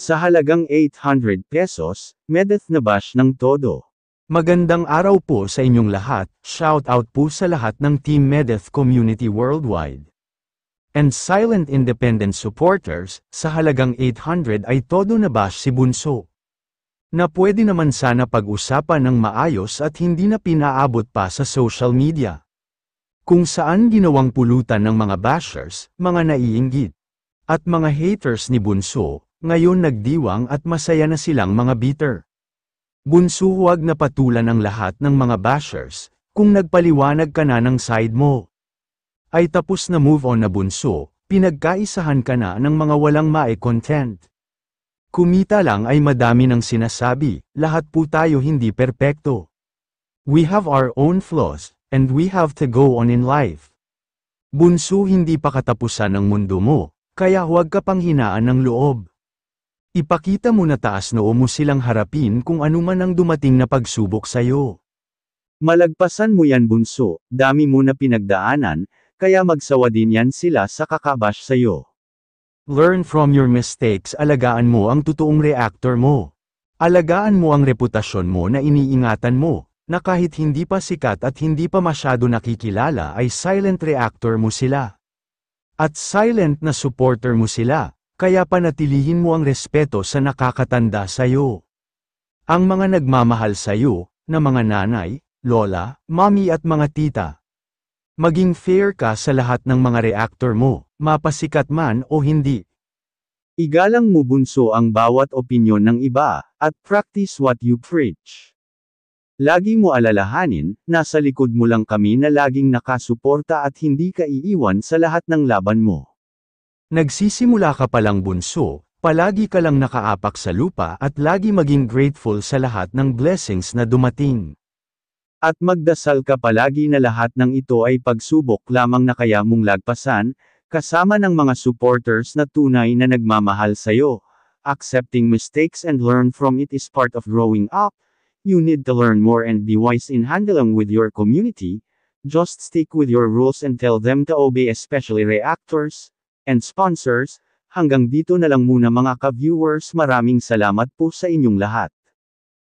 Sa halagang 800 pesos, Medeth na bash ng todo. Magandang araw po sa inyong lahat, shout out po sa lahat ng Team Medeth Community Worldwide. And silent independent supporters, sa halagang 800 ay todo na bash si Bunso. Na pwede naman sana pag-usapan ng maayos at hindi na pinaabot pa sa social media. Kung saan ginawang pulutan ng mga bashers, mga naiinggit, at mga haters ni Bunso, ngayon nagdiwang at masaya na silang mga bitter. Bunso, huwag na patulan ang lahat ng mga bashers, kung nagpaliwanag ka na ng side mo. Ay tapos na, move on na Bunso, pinagkaisahan ka na ng mga walang mae-content. Kumita lang ay madami ng sinasabi, lahat po tayo hindi perpekto. We have our own flaws, and we have to go on in life. Bunso, hindi pa katapusan ng mundo mo, kaya huwag ka pang hinaan ng loob. Ipakita mo na taas noo mo silang harapin kung anuman ang dumating na pagsubok sa'yo. Malagpasan mo yan, Bunso, dami mo na pinagdaanan, kaya magsawa din yan sila sa kakabash sa'yo. Learn from your mistakes, alagaan mo ang totoong reactor mo. Alagaan mo ang reputasyon mo na iniingatan mo, na kahit hindi pa sikat at hindi pa masyado nakikilala ay silent reactor mo sila. At silent na supporter mo sila, kaya panatilihin mo ang respeto sa nakakatanda sa'yo. Ang mga nagmamahal sa'yo, na mga nanay, lola, mami at mga tita. Maging fair ka sa lahat ng mga reactor mo, mapasikat man o hindi. Igalang mo, Bunso, ang bawat opinyon ng iba, at practice what you preach. Lagi mo alalahanin, nasa likod mo lang kami na laging nakasuporta at hindi ka iiwan sa lahat ng laban mo. Nagsisimula ka palang, Bunso, palagi ka lang nakaapak sa lupa at lagi maging grateful sa lahat ng blessings na dumating. At magdasal ka palagi na lahat ng ito ay pagsubok lamang na kaya mong lagpasan, kasama ng mga supporters na tunay na nagmamahal sa'yo. Accepting mistakes and learn from it is part of growing up. You need to learn more and be wise in handling with your community. Just stick with your rules and tell them to obey, especially reactors and sponsors. Hanggang dito na lang muna mga ka-viewers, maraming salamat po sa inyong lahat.